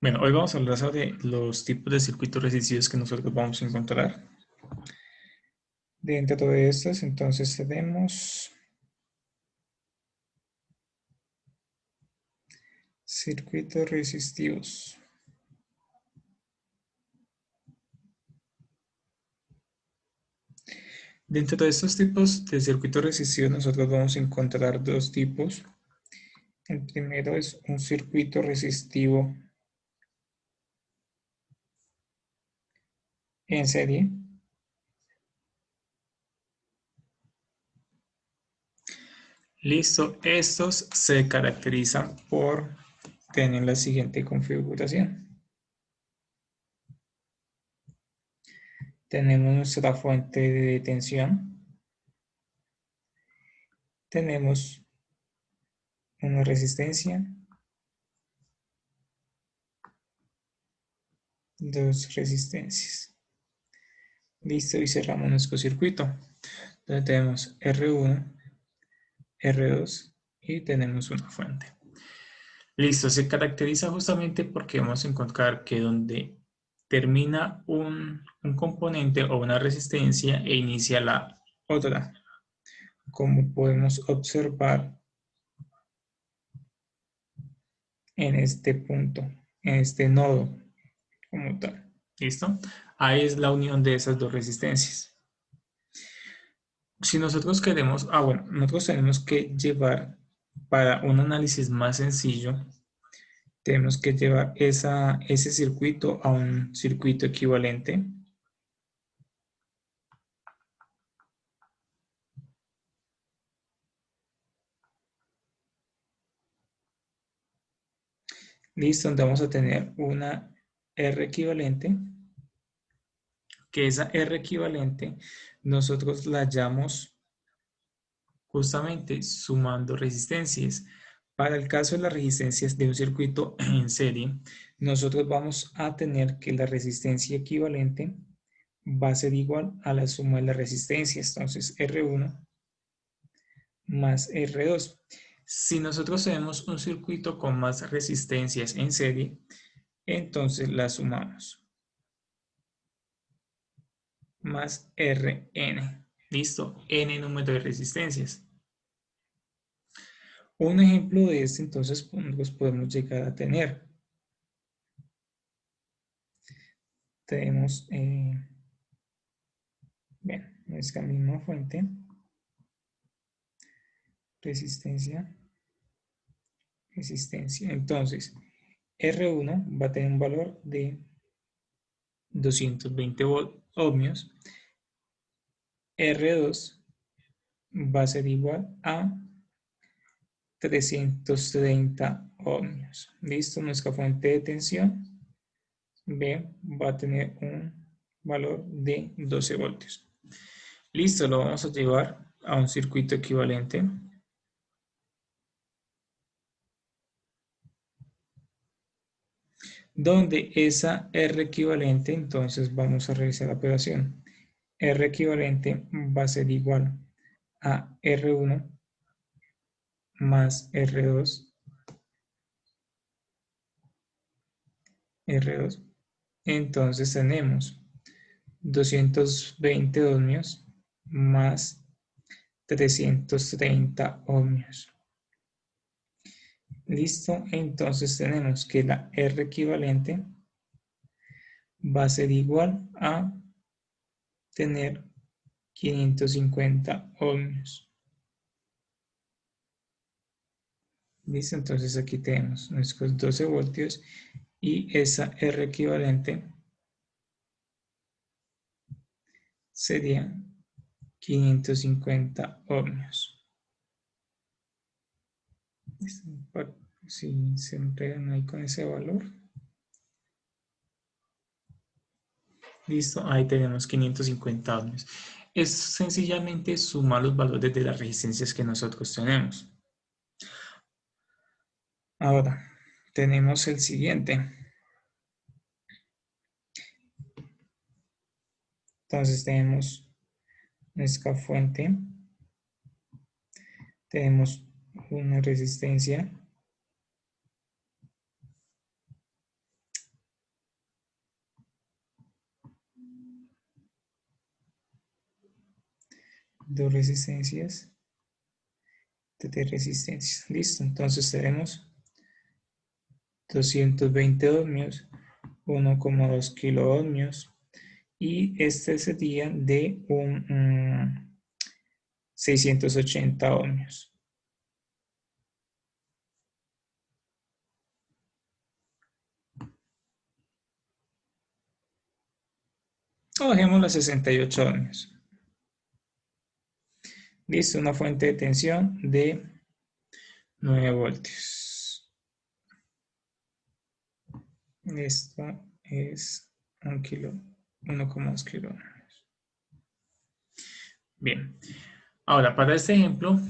Bueno, hoy vamos a hablar sobre los tipos de circuitos resistivos que nosotros vamos a encontrar. Dentro de estos, entonces tenemos circuitos resistivos. Dentro de estos tipos de circuitos resistivos, nosotros vamos a encontrar dos tipos. El primero es un circuito resistivo en serie. Listo, estos se caracterizan por tener la siguiente configuración. Tenemos nuestra fuente de tensión. Tenemos una resistencia, dos resistencias. Listo, y cerramos nuestro circuito. Entonces tenemos R1, R2 y tenemos una fuente. Listo, se caracteriza justamente porque vamos a encontrar que donde termina un componente o una resistencia e inicia la otra. Como podemos observar en este punto, en este nodo como tal. ¿Listo? Ahí es la unión de esas dos resistencias. Si nosotros queremos, bueno, nosotros tenemos que llevar para un análisis más sencillo, tenemos que llevar ese circuito a un circuito equivalente. Listo, donde vamos a tener una R equivalente, que esa R equivalente nosotros la hallamos justamente sumando resistencias. Para el caso de las resistencias de un circuito en serie, nosotros vamos a tener que la resistencia equivalente va a ser igual a la suma de las resistencias. Entonces, R1 más R2. Si nosotros tenemos un circuito con más resistencias en serie, entonces la sumamos. Más Rn. ¿Listo? N número de resistencias. Un ejemplo de este, entonces, los podemos llegar a tener. Tenemos, bien, nuestra misma fuente, resistencia, resistencia. Entonces, R1 va a tener un valor de 220 ohmios. R2 va a ser igual a 330 ohmios. Listo, nuestra fuente de tensión B va a tener un valor de 12 voltios. Listo, lo vamos a llevar a un circuito equivalente. Donde esa R equivalente, entonces vamos a realizar la operación. R equivalente va a ser igual a R1 más R2, R2. Entonces tenemos 220 ohmios más 330 ohmios. Listo, entonces tenemos que la R equivalente va a ser igual a tener 550 ohmios. Listo, entonces aquí tenemos nuestros 12 voltios y esa R equivalente sería 550 ohmios. Si se entregan ahí con ese valor. Listo, ahí tenemos 550 ohmios. Es sencillamente sumar los valores de las resistencias que nosotros tenemos. Ahora, tenemos el siguiente. Entonces tenemos nuestra fuente. Tenemos una resistencia dos resistencias, tres resistencias. Listo, entonces tenemos 220 ohmios, 1,2 kilo ohmios, y este sería de un 680 ohmios. O dejemos las 68 ohmios. Listo, una fuente de tensión de 9 voltios. Esto es 1,2 kilo ohmios. Bien, ahora para este ejemplo,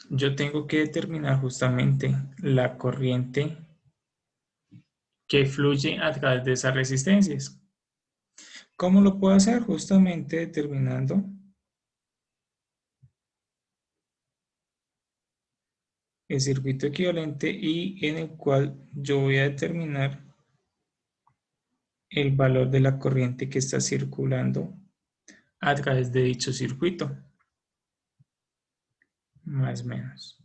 yo tengo que determinar justamente la corriente que fluye a través de esas resistencias. ¿Cómo lo puedo hacer? Justamente determinando el circuito equivalente y en el cual yo voy a determinar el valor de la corriente que está circulando a través de dicho circuito, más o menos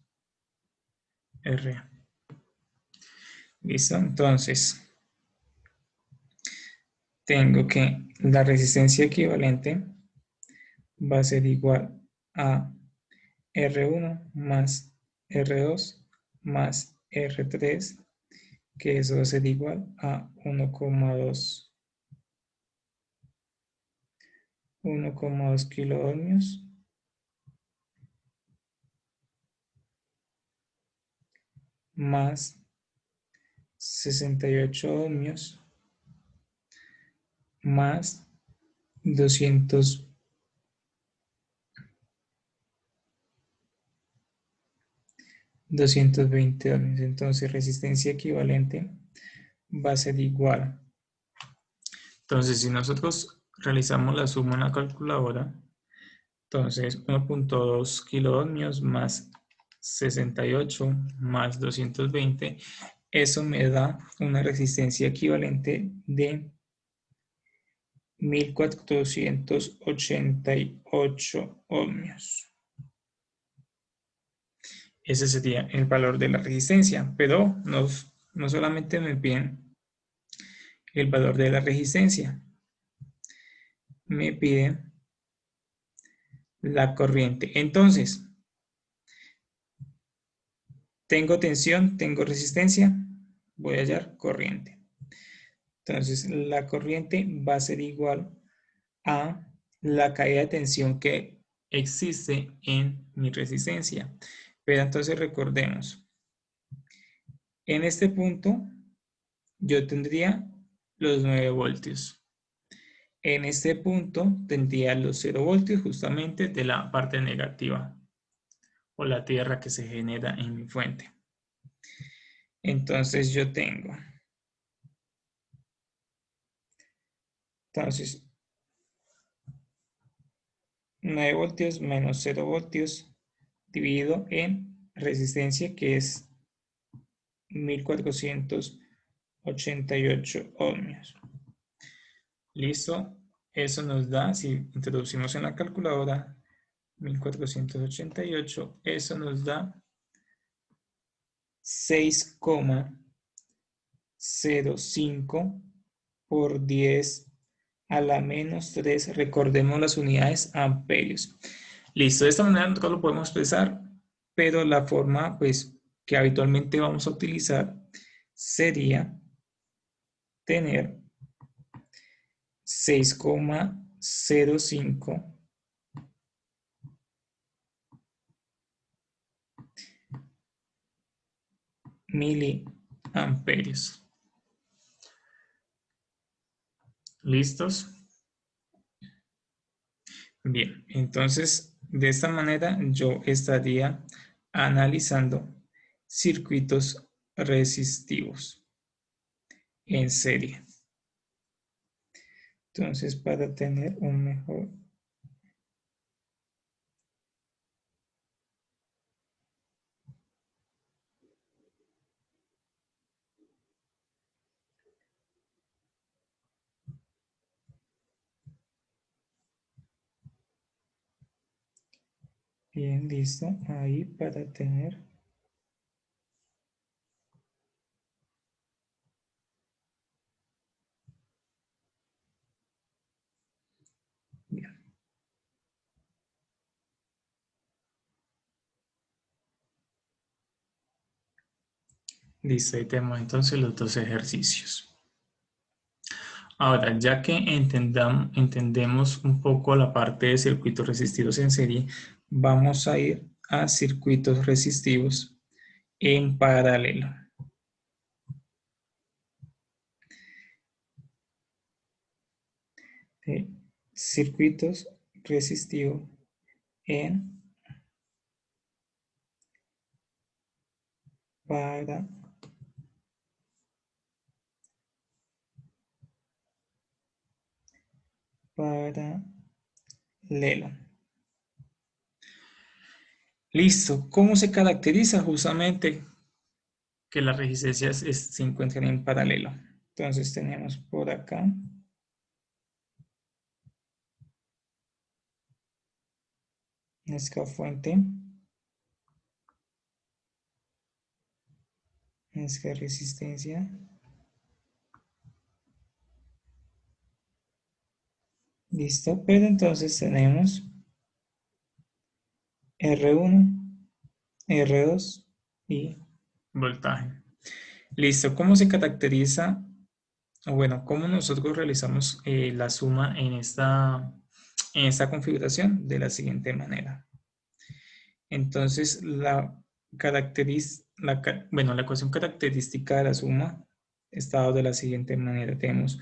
R. ¿Listo? Entonces, tengo que la resistencia equivalente va a ser igual a R1 más R2 más R3, que eso va a ser igual a 1,2 kilo ohmios más 68 ohmios más 220 ohmios. Entonces, resistencia equivalente va a ser igual. Entonces, si nosotros realizamos la suma en la calculadora, entonces 1,2 kilo ohmios más 68 más 220, eso me da una resistencia equivalente de 1488 ohmios. Ese sería el valor de la resistencia, pero no solamente me piden el valor de la resistencia, me piden la corriente. Entonces, tengo tensión, tengo resistencia, voy a hallar corriente. Entonces, la corriente va a ser igual a la caída de tensión que existe en mi resistencia. Pero entonces recordemos, en este punto yo tendría los 9 voltios. En este punto tendría los 0 voltios justamente de la parte negativa o la tierra que se genera en mi fuente. Entonces yo tengo, entonces 9 voltios menos 0 voltios dividido en resistencia, que es 1488 ohmios. Listo, eso nos da, si introducimos en la calculadora 1488, eso nos da 6,05 por 10 a la menos 3. Recordemos las unidades amperios. Listo, de esta manera nosotros lo podemos expresar, pero la forma pues que habitualmente vamos a utilizar sería tener 6,05 miliamperios. ¿Listos? Bien, entonces de esta manera yo estaría analizando circuitos resistivos en serie. Entonces, para tener un mejor Bien, listo. Ahí para tener. Bien, listo. Ahí tenemos entonces los dos ejercicios. Ahora, ya que entendemos un poco la parte de circuitos resistivos en serie, vamos a ir a circuitos resistivos en paralelo. Circuitos resistivos en paralelo. Listo. ¿Cómo se caracteriza? Justamente que las resistencias se encuentran en paralelo. Entonces tenemos por acá nuestra fuente, nuestra resistencia. Listo. Pero entonces tenemos R1, R2 y voltaje. Listo. ¿Cómo se caracteriza? Bueno, ¿cómo nosotros realizamos la suma en esta configuración? De la siguiente manera. Entonces, la ecuación característica de la suma está dado de la siguiente manera. Tenemos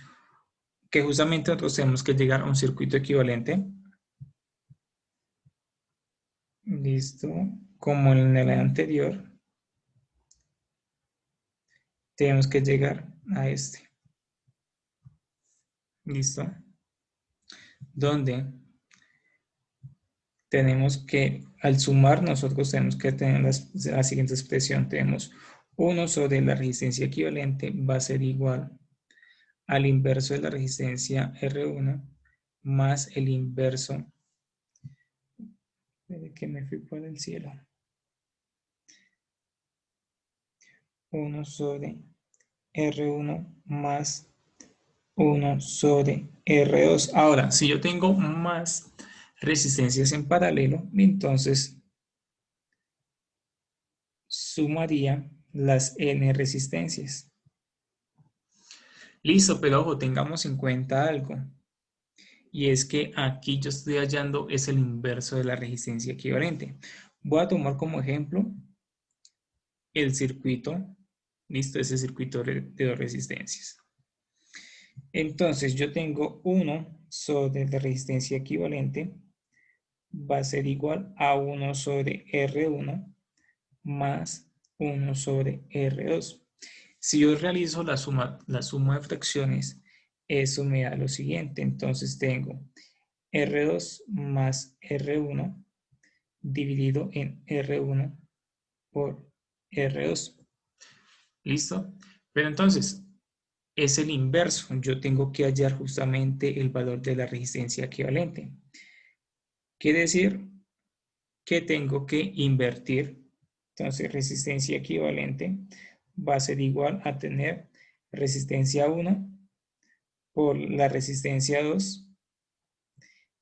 que justamente nosotros tenemos que llegar a un circuito equivalente. Listo. Como en el anterior, tenemos que llegar a este. Listo. Donde tenemos que, al sumar, nosotros tenemos que tener la siguiente expresión. Tenemos 1 sobre la resistencia equivalente va a ser igual al inverso de la resistencia R1 más el inverso, desde que me fui por el cielo, 1 sobre R1 más 1 sobre R2. Ahora, si yo tengo más resistencias en paralelo, entonces sumaría las N resistencias. Listo, pero ojo, tengamos en cuenta algo. Y es que aquí yo estoy hallando es el inverso de la resistencia equivalente. Voy a tomar como ejemplo el circuito, listo, ese circuito de dos resistencias. Entonces yo tengo 1 sobre la resistencia equivalente, va a ser igual a 1 sobre R1 más 1 sobre R2. Si yo realizo la suma de fracciones, eso me da lo siguiente. Entonces tengo R2 más R1 dividido en R1 por R2. ¿Listo? Pero entonces, es el inverso. Yo tengo que hallar justamente el valor de la resistencia equivalente. Quiere decir que tengo que invertir. Entonces, resistencia equivalente va a ser igual a tener resistencia 1 por la resistencia 2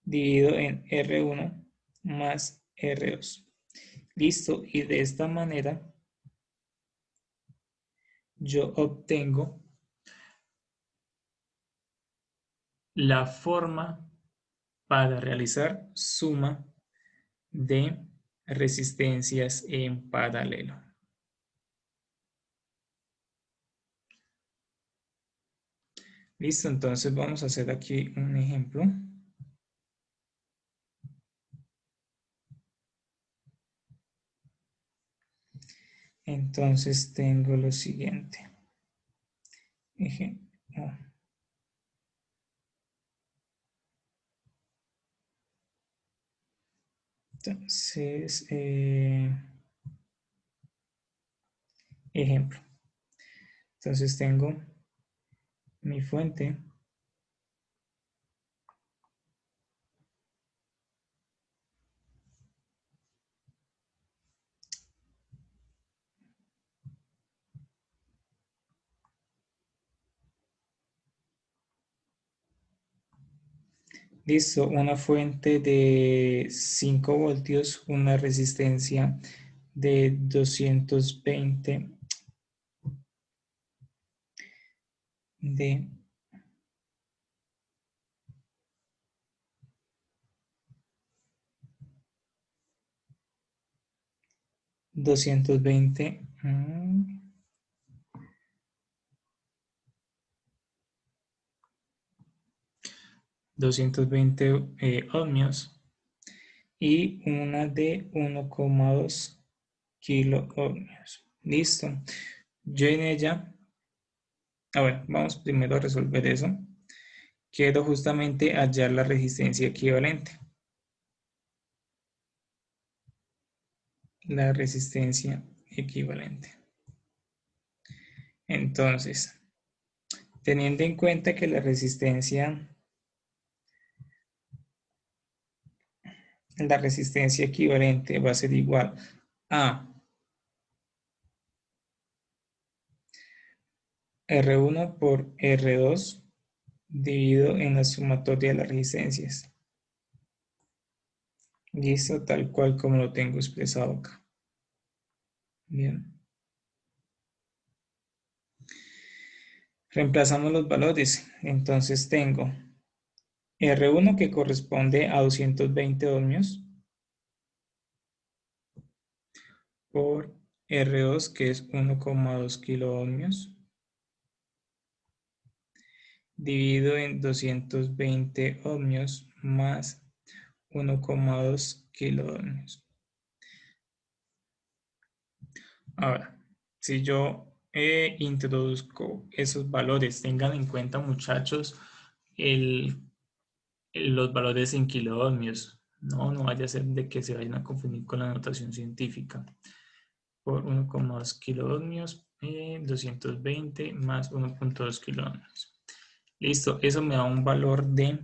dividido en R1 más R2. Listo. Y de esta manera yo obtengo la forma para realizar suma de resistencias en paralelo. Listo, entonces vamos a hacer aquí un ejemplo. Entonces tengo lo siguiente. Ejemplo. Entonces, ejemplo. Entonces tengo mi fuente. Listo, una fuente de 5 voltios, una resistencia de 220 de 220, 220 ohmios y una de 1,2 kilo ohmios. Listo. Yo en ella, a ver, vamos primero a resolver eso. Quiero justamente hallar la resistencia equivalente. La resistencia equivalente. Entonces, teniendo en cuenta que la resistencia equivalente va a ser igual a R1 por R2 dividido en la sumatoria de las resistencias. Listo, tal cual como lo tengo expresado acá. Bien. Reemplazamos los valores. Entonces tengo R1 que corresponde a 220 ohmios por R2 que es 1,2 kilo ohmios dividido en 220 ohmios más 1,2 kilo ohmios. Ahora, si yo introduzco esos valores, tengan en cuenta, muchachos, los valores en kilo ohmios. No vaya a ser de que se vayan a confundir con la notación científica. Por 1,2 kilo ohmios, 220 más 1,2 kilo ohmios. Listo, eso me da un valor de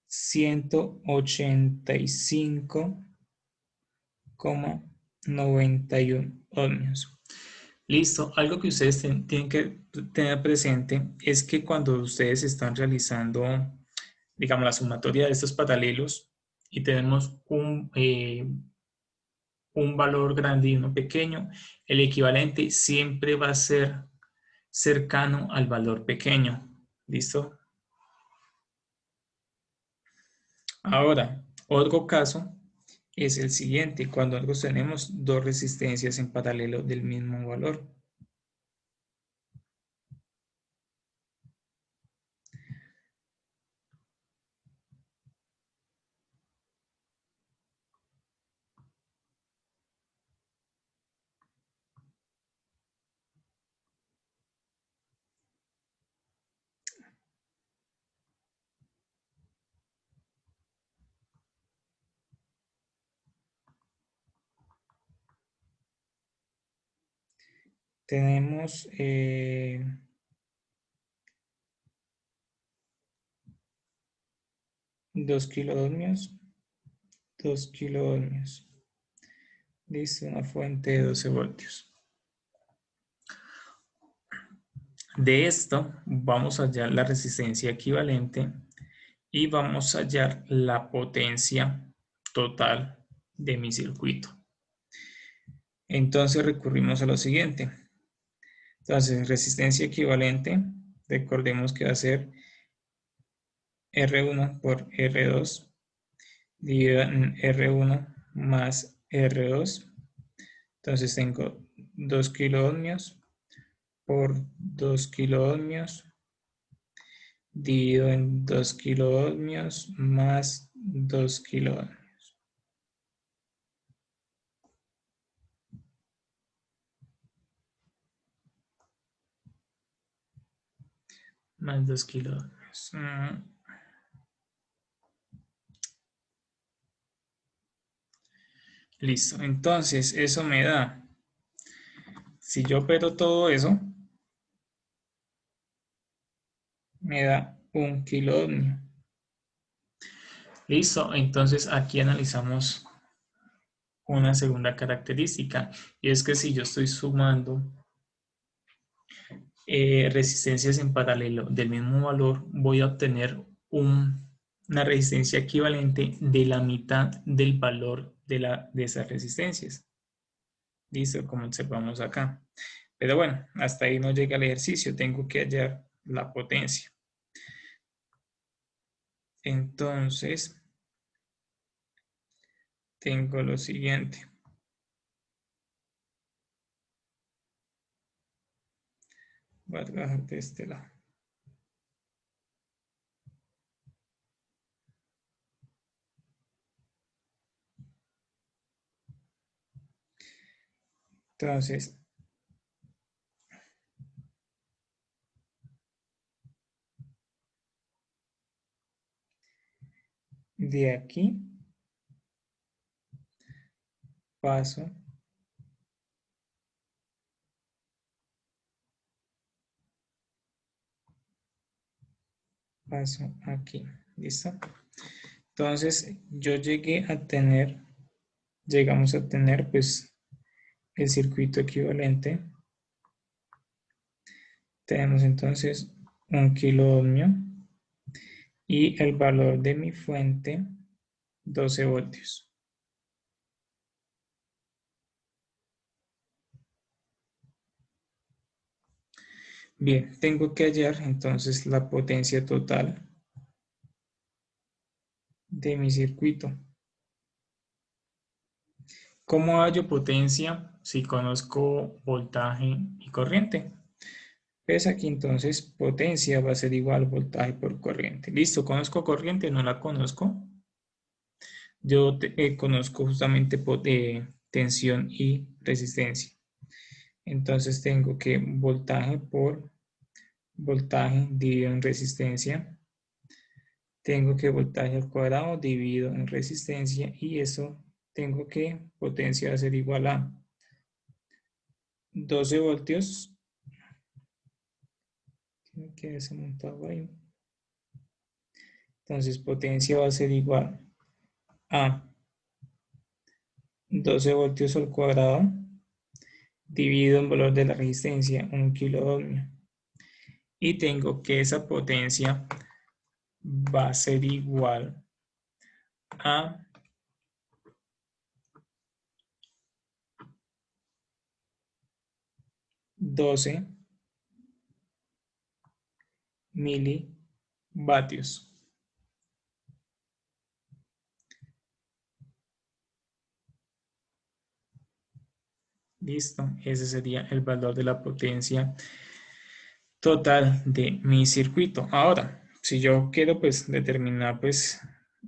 185,91 ohmios. Listo, algo que ustedes tienen que tener presente es que cuando ustedes están realizando, digamos, la sumatoria de estos paralelos y tenemos un valor grande y uno pequeño, el equivalente siempre va a ser cercano al valor pequeño. ¿Listo? Ahora, otro caso es el siguiente, cuando algo tenemos dos resistencias en paralelo del mismo valor. Tenemos 2 kiloohmios, 2 kiloohmios. Listo, una fuente de 12 voltios. De esto vamos a hallar la resistencia equivalente y vamos a hallar la potencia total de mi circuito. Entonces recurrimos a lo siguiente. Entonces, resistencia equivalente, recordemos que va a ser R1 por R2 dividido en R1 más R2. Entonces tengo 2 kiloohmios por 2 kiloohmios dividido en 2 kiloohmios más 2 kiloohmios. Más 2 kiloohmios. Listo. Entonces, eso me da, si yo opero todo eso, me da 1 kiloohmio. Listo. Entonces, aquí analizamos una segunda característica, y es que si yo estoy sumando resistencias en paralelo del mismo valor, voy a obtener una resistencia equivalente de la mitad del valor de esas resistencias. Listo, como observamos acá. Pero bueno, hasta ahí no llega el ejercicio, tengo que hallar la potencia. Entonces, tengo lo siguiente. Voy a trabajar de este lado. Entonces, de aquí paso aquí. ¿Listo? Entonces, llegamos a tener pues el circuito equivalente. Tenemos entonces 1 kilo ohmio y el valor de mi fuente 12 voltios. Bien, tengo que hallar entonces la potencia total de mi circuito. ¿Cómo hallo potencia si conozco voltaje y corriente? Pues aquí entonces potencia va a ser igual voltaje por corriente. Listo, conozco corriente, no la conozco. Yo conozco justamente tensión y resistencia. Entonces tengo que voltaje por voltaje dividido en resistencia. Tengo que voltaje al cuadrado dividido en resistencia y eso tengo que potencia va a ser igual a 12 voltios. Tiene que desmontado ahí. Entonces potencia va a ser igual a 12 voltios al cuadrado dividido en valor de la resistencia, 1 kilo ohmio. Y tengo que esa potencia va a ser igual a 12 milivatios. Listo, ese sería el valor de la potencia total de mi circuito. Ahora, si yo quiero pues determinar pues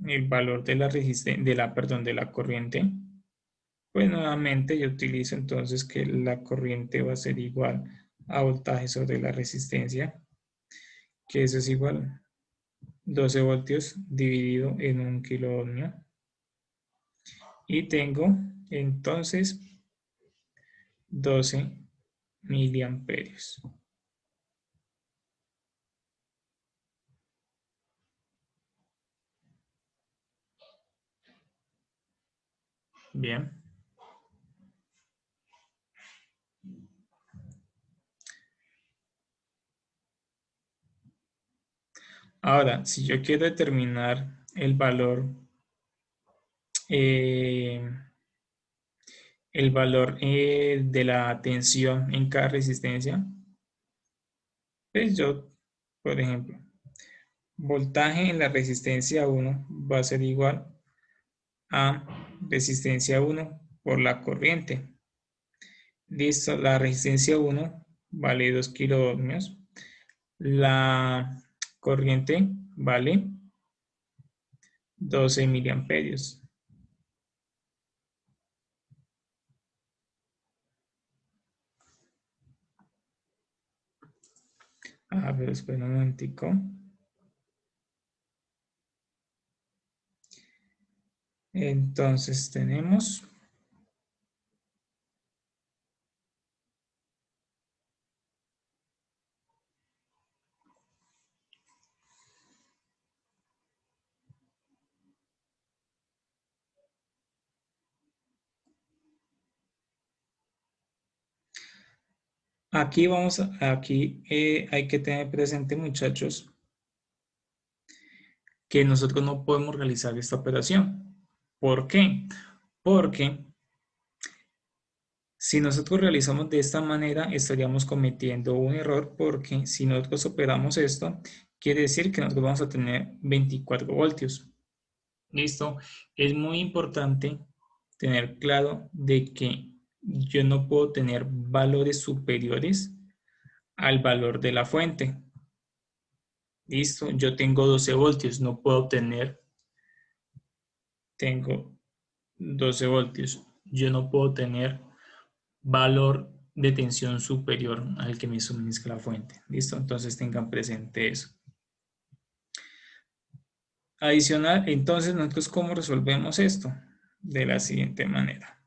el valor de la resistencia, de la corriente, pues nuevamente yo utilizo entonces que la corriente va a ser igual a voltaje sobre la resistencia, que eso es igual a 12 voltios dividido en 1 kilo ohmio. Y tengo entonces 12 miliamperios. Bien. Ahora, si yo quiero determinar eh, el valor de la tensión en cada resistencia, pues yo, por ejemplo, voltaje en la resistencia 1 va a ser igual a resistencia 1 por la corriente. Listo, la resistencia 1 vale 2 kilo ohmios. La corriente vale 12 miliamperios. A ver, espera un momentico. Entonces tenemos Aquí hay que tener presente, muchachos, que nosotros no podemos realizar esta operación. ¿Por qué? Porque si nosotros realizamos de esta manera, estaríamos cometiendo un error, porque si nosotros operamos esto, quiere decir que nosotros vamos a tener 24 voltios. ¿Listo? Es muy importante tener claro de que yo no puedo tener valores superiores al valor de la fuente. ¿Listo? Yo tengo 12 voltios, no puedo tengo 12 voltios. Yo no puedo tener valor de tensión superior al que me suministra la fuente. ¿Listo? Entonces tengan presente eso. Adicional, entonces nosotros ¿cómo resolvemos esto? De la siguiente manera.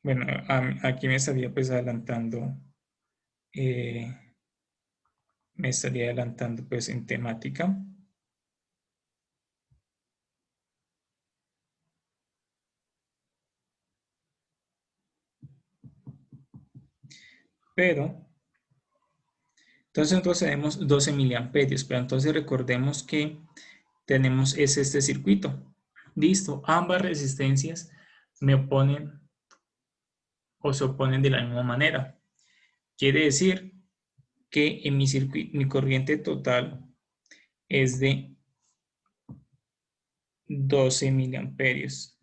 Bueno, aquí me estaría pues adelantando, eh, pues en temática. Pero, entonces nosotros tenemos 12 miliamperios, pero entonces recordemos que tenemos este circuito. Listo, ambas resistencias me oponen o se oponen de la misma manera. Quiere decir que en mi circuito, mi corriente total es de 12 miliamperios.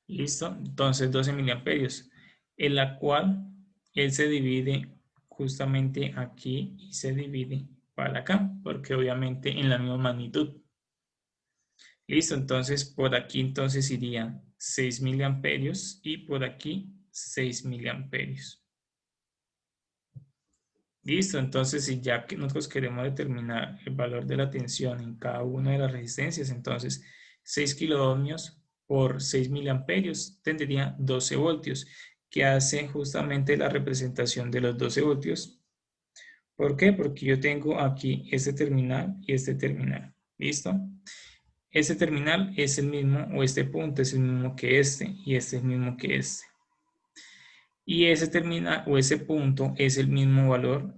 ¿Listo? Entonces 12 miliamperios, en la cual él se divide justamente aquí y se divide para acá, porque obviamente en la misma magnitud. Listo, entonces por aquí entonces irían 6 miliamperios y por aquí 6 miliamperios. Listo, entonces si ya que nosotros queremos determinar el valor de la tensión en cada una de las resistencias, entonces 6 kiloohmios por 6 miliamperios tendría 12 voltios, que hace justamente la representación de los 12 voltios. ¿Por qué? Porque yo tengo aquí este terminal y este terminal. ¿Listo? Este terminal es el mismo, o este punto es el mismo que este, y este es el mismo que este. Y ese terminal o ese punto es el mismo valor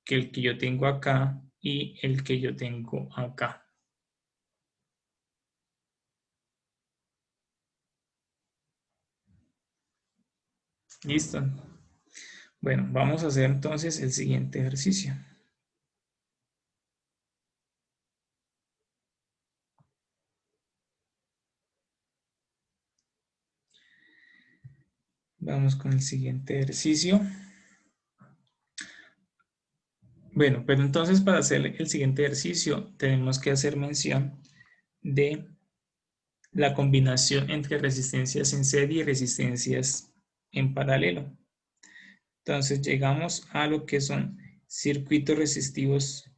que el que yo tengo acá y el que yo tengo acá. ¿Listo? Bueno, vamos a hacer entonces el siguiente ejercicio. Vamos con el siguiente ejercicio. Bueno, pero entonces para hacer el siguiente ejercicio tenemos que hacer mención de la combinación entre resistencias en serie y resistencias en paralelo. Entonces llegamos a lo que son circuitos resistivos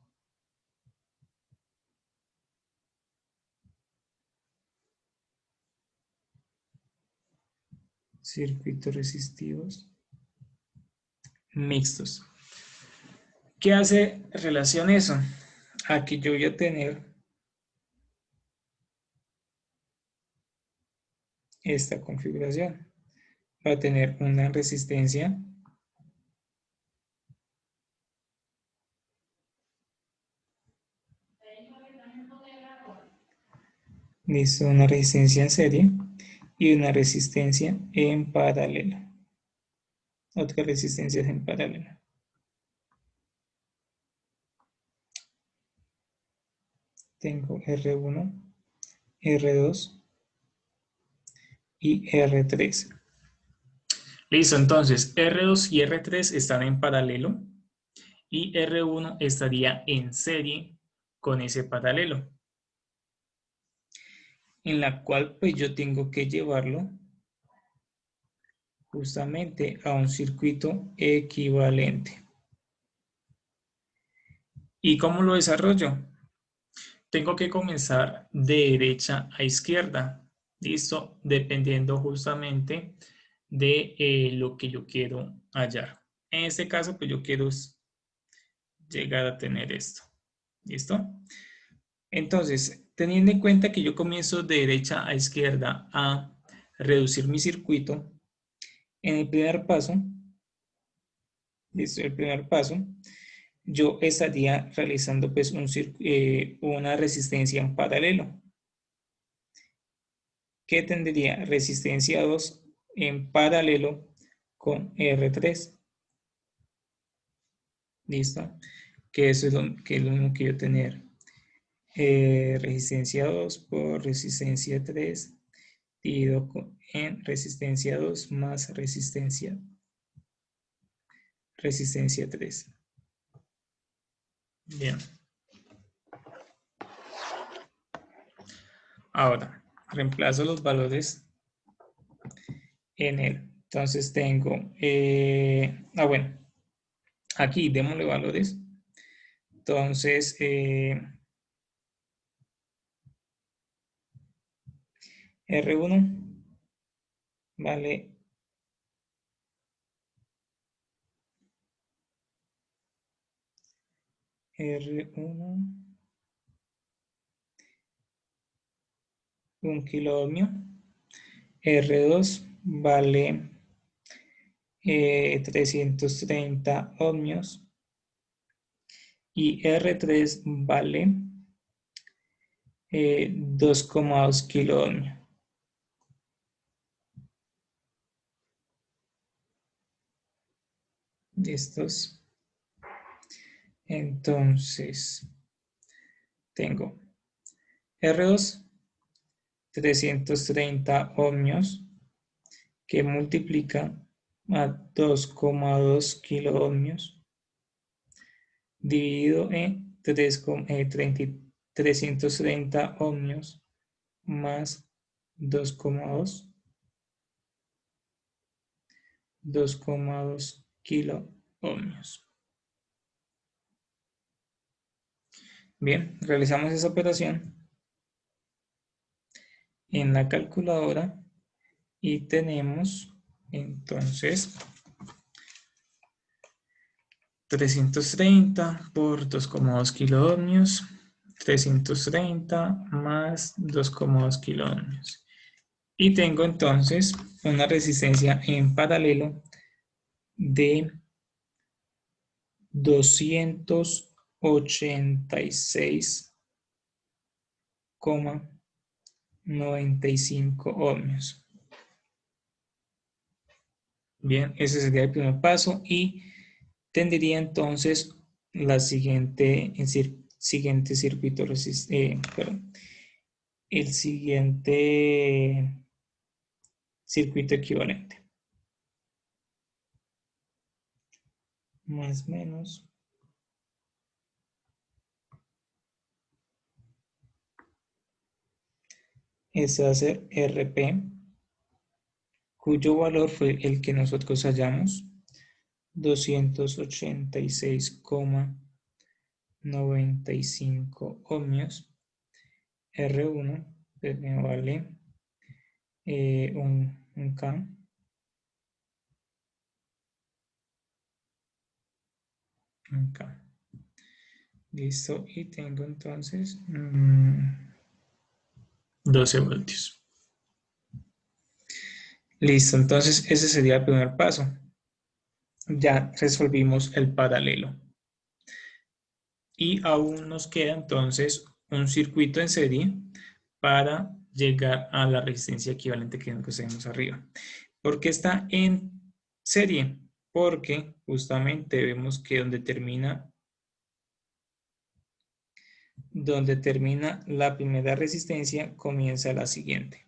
mixtos. ¿Qué hace relación eso? A que yo voy a tener esta configuración. Va a tener una resistencia listo, una resistencia en serie y una resistencia en paralelo. Otra resistencia en paralelo. Tengo R1, R2 y R3. Listo, entonces R2 y R3 están en paralelo y R1 estaría en serie con ese paralelo, en la cual pues yo tengo que llevarlo justamente a un circuito equivalente. ¿Y cómo lo desarrollo? Tengo que comenzar de derecha a izquierda, ¿listo? Dependiendo justamente de lo que yo quiero hallar. En este caso, pues yo quiero llegar a tener esto. ¿Listo? Entonces, teniendo en cuenta que yo comienzo de derecha a izquierda a reducir mi circuito, en el primer paso, ¿listo? El primer paso, yo estaría realizando pues una resistencia en paralelo, que tendría resistencia 2 en paralelo con R3. ¿Listo? Que eso es lo mismo que yo tener resistencia 2 por resistencia 3 dividido en resistencia 2 más resistencia 3. Bien. Ahora, reemplazo los valores en él. Entonces tengo, bueno, aquí démosle valores. Entonces, R1 vale R1 1 kilo ohmio. R2 vale 330 ohmios y R3 vale 2,2 kilo ohmio. Estos. Entonces, tengo R2 330 ohmios que multiplica a 2,2 kilo ohmios dividido en 330 ohmios más 2,2 kilo ohmios. Bien, realizamos esa operación en la calculadora y tenemos entonces 330 por 2,2 kilo ohmios, 330 más 2,2 kilo ohmios. Y tengo entonces una resistencia en paralelo de 286,95 ohmios. Bien, ese sería el primer paso y tendría entonces siguiente circuito el siguiente circuito equivalente. Más o menos. Ese va a ser RP, cuyo valor fue el que nosotros hallamos, 286,95 ohmios. R1 pues me vale un K. Un K. Listo, y tengo entonces 12 voltios. Listo, entonces ese sería el primer paso. Ya resolvimos el paralelo. Y aún nos queda entonces un circuito en serie para llegar a la resistencia equivalente que tenemos arriba. ¿Por qué está en serie? Porque justamente vemos que donde termina la primera resistencia, comienza la siguiente.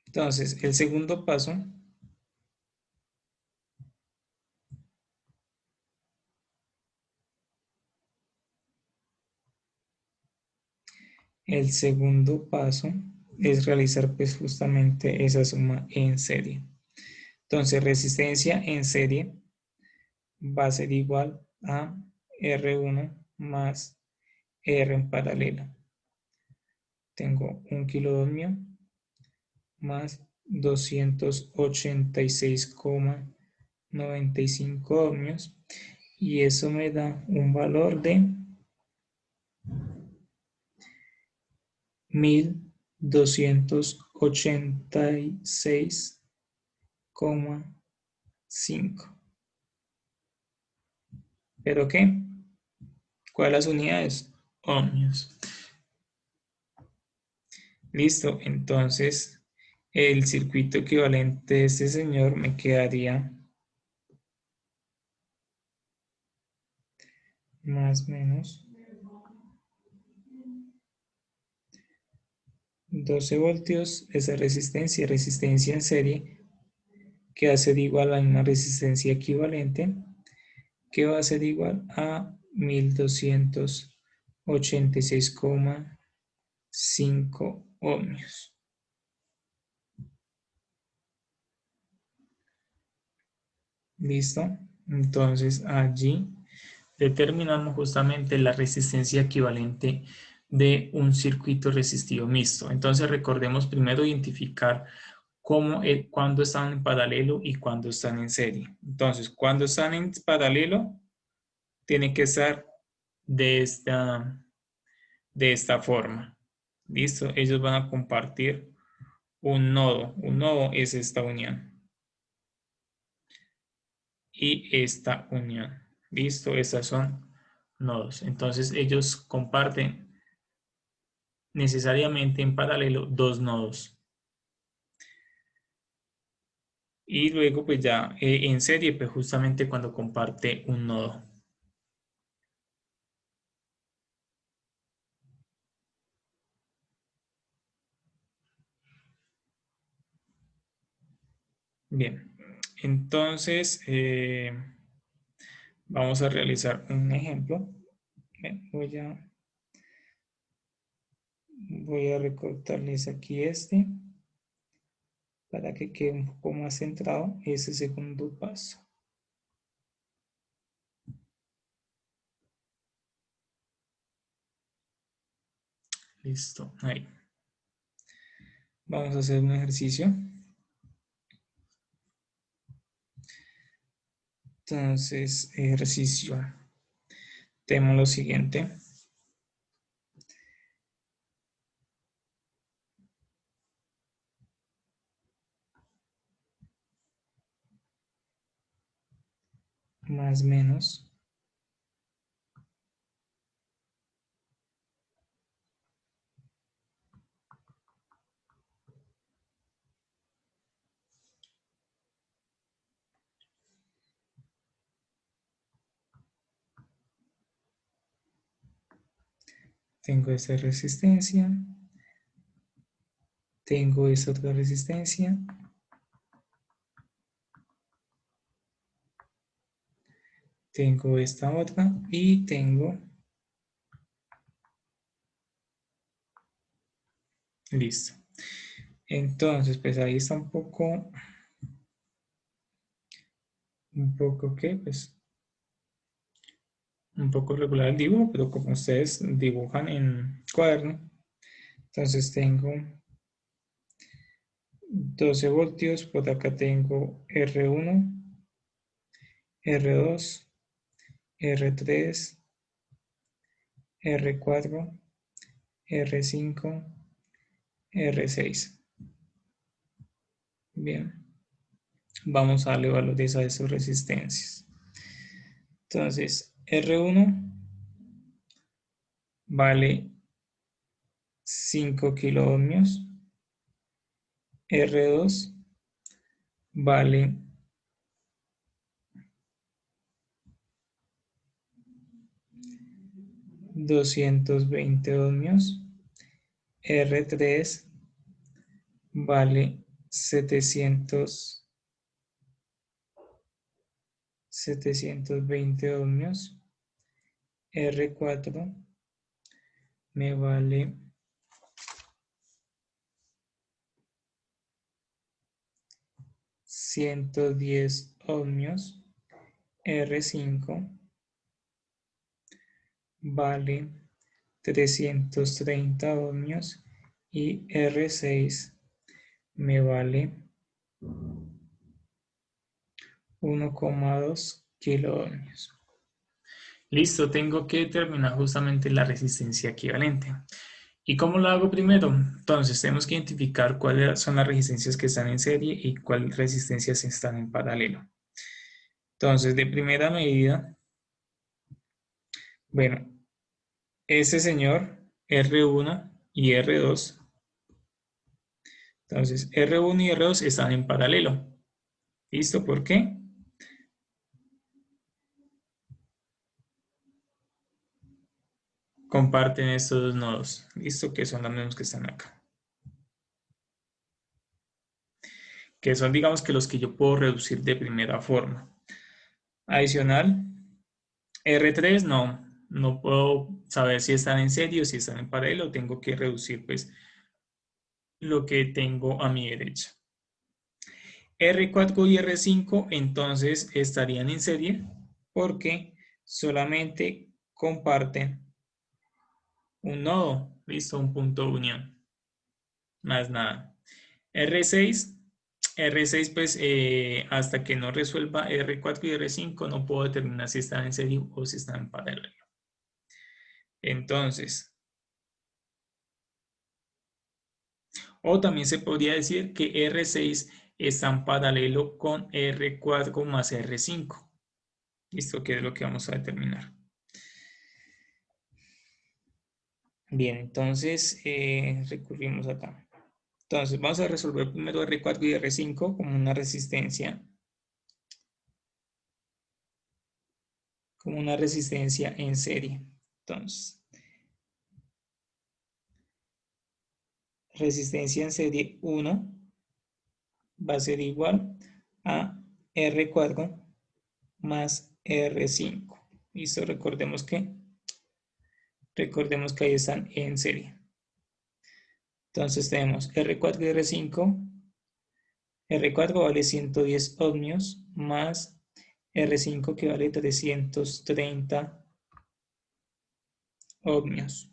Entonces, el segundo paso es realizar pues justamente esa suma en serie. Entonces, resistencia en serie va a ser igual a R1 más R en paralelo. Tengo 1 kilo ohmio más 286,95 ohmios y eso me da un valor de 1286,5. ¿Pero qué? ¿Cuáles las unidades? Ohmios. Listo, entonces el circuito equivalente de este señor me quedaría más o menos 12 voltios, esa resistencia en serie, que va a ser igual a una resistencia equivalente, que va a ser igual a 1286,5 ohmios. ¿Listo? Entonces allí determinamos justamente la resistencia equivalente de un circuito resistivo mixto. Entonces recordemos primero identificar cuándo están en paralelo y cuándo están en serie. Entonces, cuando están en paralelo, tiene que estar de esta forma. ¿Listo? Ellos van a compartir un nodo. Un nodo es esta unión. Y esta unión. ¿Listo? Estas son nodos. Entonces, ellos comparten necesariamente en paralelo dos nodos. Y luego, pues ya en serie, pues justamente cuando comparte un nodo. Bien, entonces vamos a realizar un ejemplo. Bien, voy a recortarles aquí para que quede un poco más centrado ese segundo paso. Listo, ahí. Vamos a hacer un ejercicio. Entonces, ejercicio. Tenemos lo siguiente. Más menos. Tengo esta resistencia. Tengo esta otra resistencia. Tengo esta otra y tengo. Listo. Entonces, pues ahí está un poco ¿qué? Pues un poco regular el dibujo, pero como ustedes dibujan en cuaderno, entonces tengo 12 voltios, por acá tengo R1, R2, R3, R4, R5, R6. Bien, vamos a darle valores a esas resistencias. Entonces, R1 vale 5 kiloohmios, R2 vale 220 ohmios, R3 vale 720 ohmios, R4 me vale 110 ohmios, R5 vale 330 ohmios y R6 me vale 1,2 kiloohmios. Listo, tengo que determinar justamente la resistencia equivalente. ¿Y cómo lo hago primero? Entonces, tenemos que identificar cuáles son las resistencias que están en serie y cuáles resistencias están en paralelo. Entonces, de primera medida, bueno, ese señor R1 y R2. Entonces, R1 y R2 están en paralelo. ¿Listo? ¿Por qué? Comparten estos dos nodos. ¿Listo? Que son los mismos que están acá. Que son, digamos, que los que yo puedo reducir de primera forma. Adicional, R3 no puedo saber si están en serie o si están en paralelo. Tengo que reducir, pues, lo que tengo a mi derecha. R4 y R5 entonces estarían en serie porque solamente comparten un nodo, listo, un punto de unión, más nada. R6, R6 pues hasta que no resuelva R4 y R5 no puedo determinar si están en serie o si están en paralelo. Entonces, o también se podría decir que R6 está en paralelo con R4 más R5. ¿Listo? Que es lo que vamos a determinar. Bien, entonces recurrimos acá. Entonces vamos a resolver primero R4 y R5 como una resistencia en serie. Entonces, resistencia en serie 1 va a ser igual a R4 más R5. ¿Listo? Recordemos que ahí están en serie. Entonces tenemos R4 y R5. R4 vale 110 ohmios más R5 que vale 330 ohmios.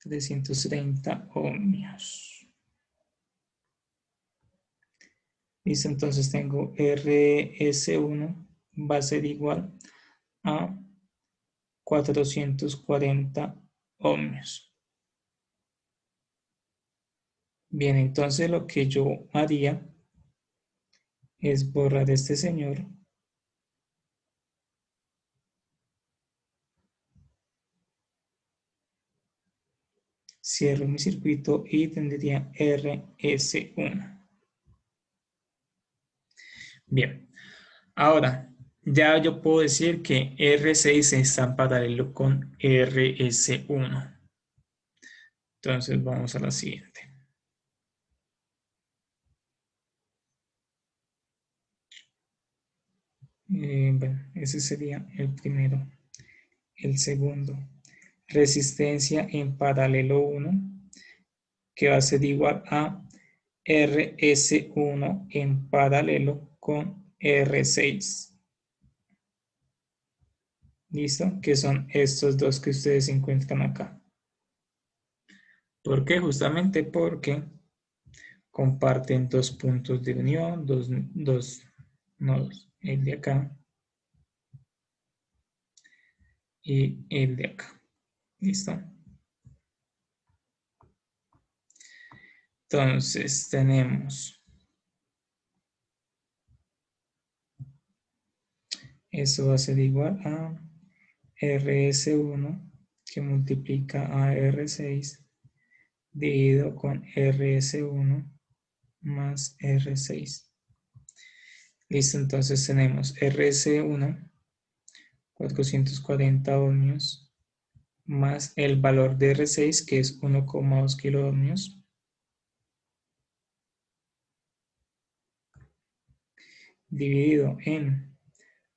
330 ohmios. Listo, entonces tengo RS1 va a ser igual a 440 ohmios. Bien, entonces lo que yo haría es borrar este señor. Cierro mi circuito y tendría RS1. Bien, ahora ya yo puedo decir que R6 está en paralelo con RS1. Entonces vamos a la siguiente. Bueno, ese sería el primero. El segundo, resistencia en paralelo 1, que va a ser igual a RS1 en paralelo con R6. ¿Listo? Que son estos dos que ustedes encuentran acá. ¿Por qué? Justamente porque comparten dos puntos de unión, dos nodos, el de acá y el de acá. ¿Listo? Entonces tenemos, eso va a ser igual a RS1 que multiplica a R6 dividido con RS1 más R6. Listo, entonces tenemos RS1, 440 ohmios, más el valor de R6 que es 1,2 kiloohmios, dividido en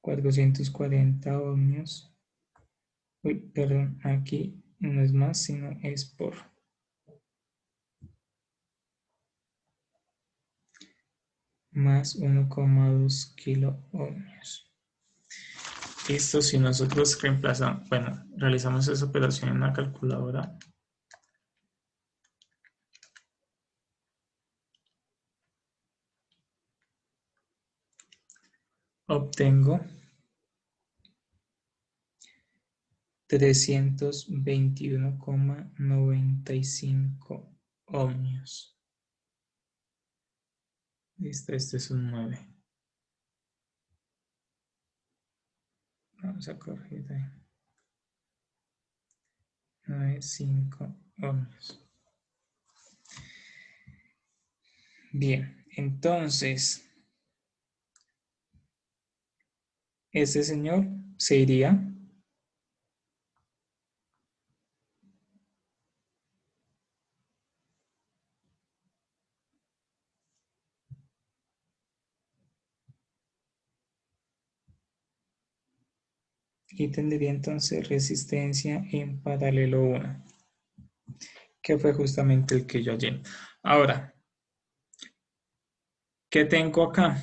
440 ohmios. Uy, perdón, aquí no es más, sino es por más 1,2 kiloohmios. Listo, si nosotros reemplazamos, bueno, realizamos esa operación en una calculadora. obtengo 321,95 ohmios. Listo, este es un 9. Vamos a corregir ahí. 9,5 ohmios. Bien, entonces, ese señor se iría y tendría entonces resistencia en paralelo 1, que fue justamente el que yo hallé. Ahora, ¿qué tengo acá?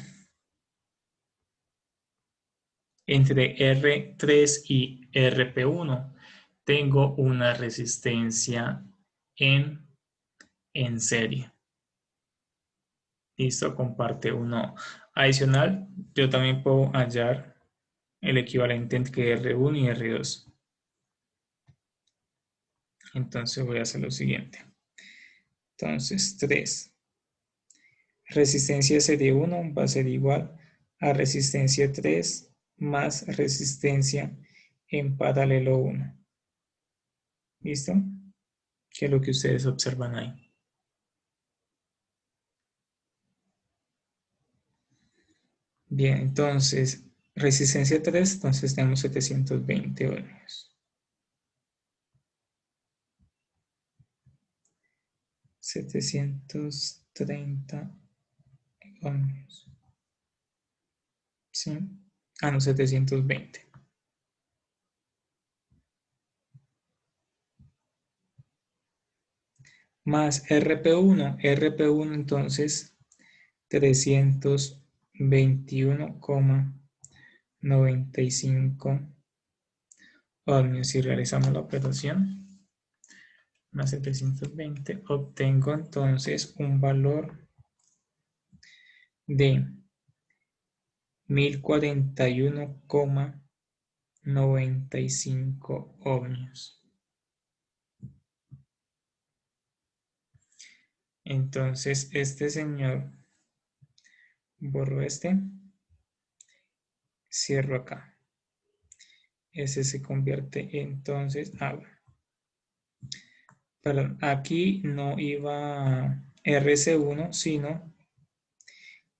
Entre R3 y RP1 tengo una resistencia en serie. Listo, comparte uno adicional. Yo también puedo hallar el equivalente entre R1 y R2. Entonces voy a hacer lo siguiente. Entonces 3. Resistencia serie 1 va a ser igual a resistencia 3 más resistencia en paralelo 1. ¿Listo? Que es lo que ustedes observan ahí. Bien, entonces, resistencia 3, entonces tenemos 720 ohmios. 730 ohmios. ¿Sí? Ah, no, 720. Más RP1. RP1 entonces 321,95 ohmios. Si realizamos la operación, más 720, obtengo entonces un valor de 1041,95 ohmios. Entonces, este señor, borro este, cierro acá. Ese se convierte entonces a... Perdón, aquí no iba RS1, sino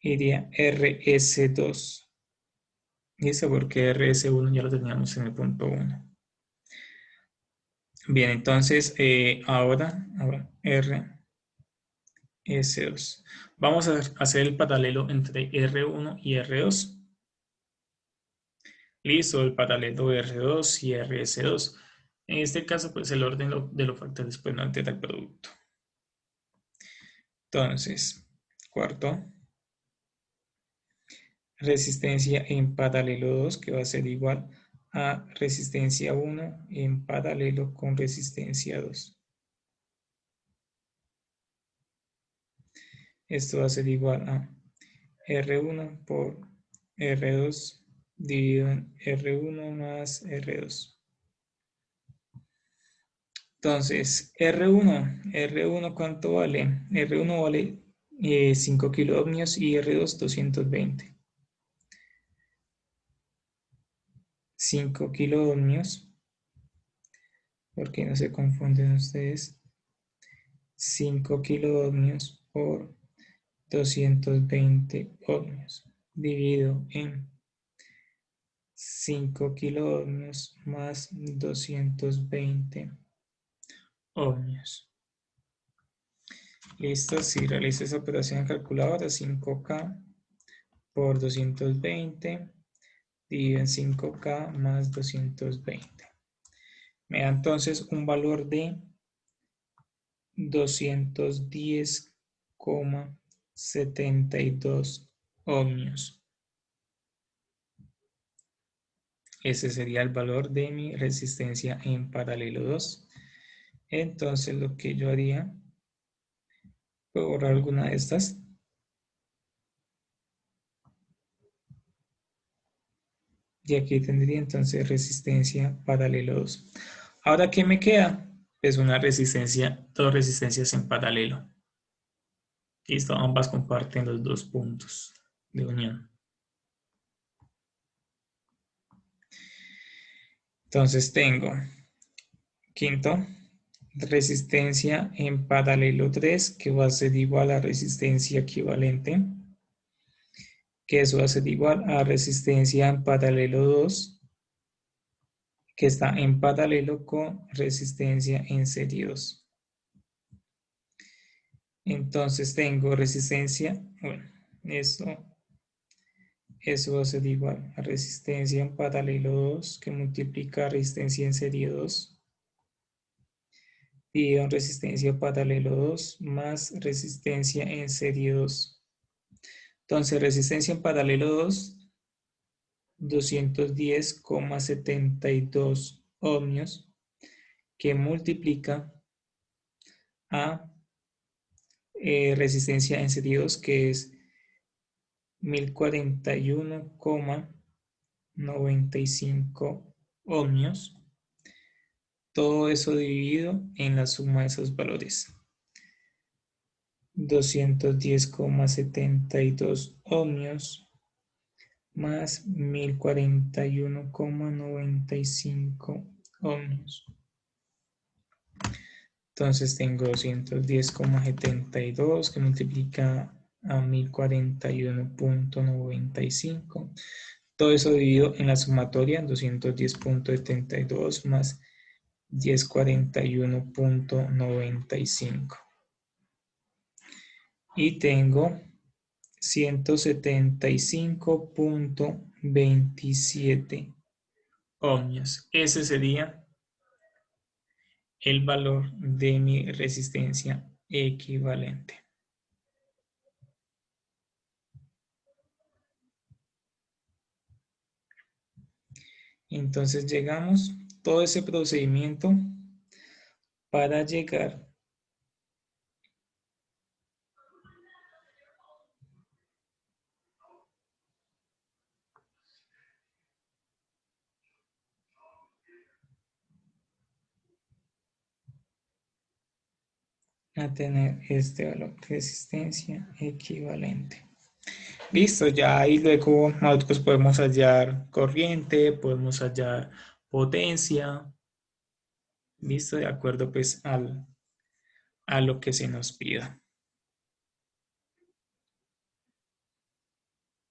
iría RS2. ¿Listo? Porque RS1 ya lo teníamos en el punto 1. Bien, entonces ahora RS2. Vamos a hacer el paralelo entre R1 y R2. Listo, el paralelo R2 y RS2. En este caso, pues el orden de los factores pues no altera el producto. Entonces, cuarto, resistencia en paralelo 2, que va a ser igual a resistencia 1 en paralelo con resistencia 2. Esto va a ser igual a R1 por R2 dividido en R1 más R2. Entonces, R1 ¿cuánto vale? R1 vale 5 kiloohmios y R2 220. 5 kiloohmios, porque no se confunden ustedes, 5 kiloohmios por 220 ohmios, dividido en 5 kiloohmios más 220 ohmios. Listo, si realizo esa operación en calculadora, 5K por 220 dividido en 5K más 220. Me da entonces un valor de 210,72 ohmios. Ese sería el valor de mi resistencia en paralelo 2. Entonces lo que yo haría, puedo borrar alguna de estas. Y aquí tendría entonces resistencia paralelo 2. Ahora, ¿qué me queda? Es una resistencia, dos resistencias en paralelo. Listo, ambas comparten los dos puntos de unión. Entonces tengo, quinto, resistencia en paralelo 3, que va a ser igual a resistencia equivalente, que eso va a ser igual a resistencia en paralelo 2, que está en paralelo con resistencia en serie 2. Entonces tengo resistencia, bueno, eso va a ser igual a resistencia en paralelo 2, que multiplica resistencia en serie 2, dividido en resistencia paralelo 2 más resistencia en serie 2. Entonces, resistencia en paralelo 2, 210,72 ohmios, que multiplica a resistencia en serie 2, que es 1041,95 ohmios. Todo eso dividido en la suma de esos valores. 210,72 ohmios más 1041,95 ohmios. Entonces tengo 210,72 que multiplica a 1041,95. Todo eso dividido en la sumatoria, 210,72 más 1041,95. Y tengo 175,27 ohmios. Ese sería el valor de mi resistencia equivalente. Entonces llegamos todo ese procedimiento para llegar a tener este valor de resistencia equivalente. Listo, ya ahí luego nosotros podemos hallar corriente, podemos hallar potencia, listo, de acuerdo pues a lo que se nos pida.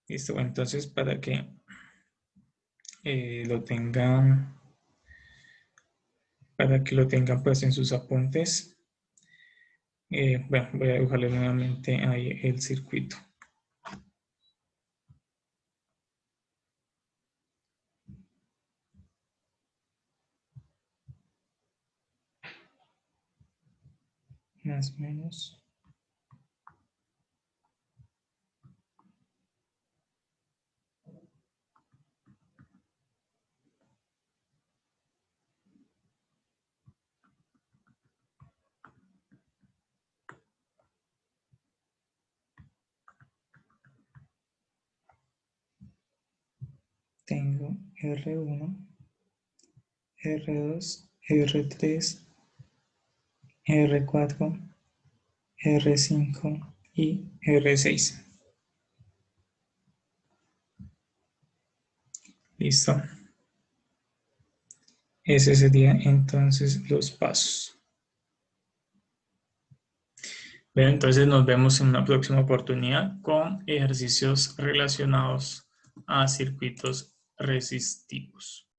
Listo, entonces para que lo tengan pues en sus apuntes, bueno, voy a dibujarle nuevamente ahí el circuito. Más o menos. Tengo R1, R2, R3, R4, R5 y R6. Listo. Ese sería entonces los pasos. Bien, entonces nos vemos en una próxima oportunidad con ejercicios relacionados a circuitos resistivos.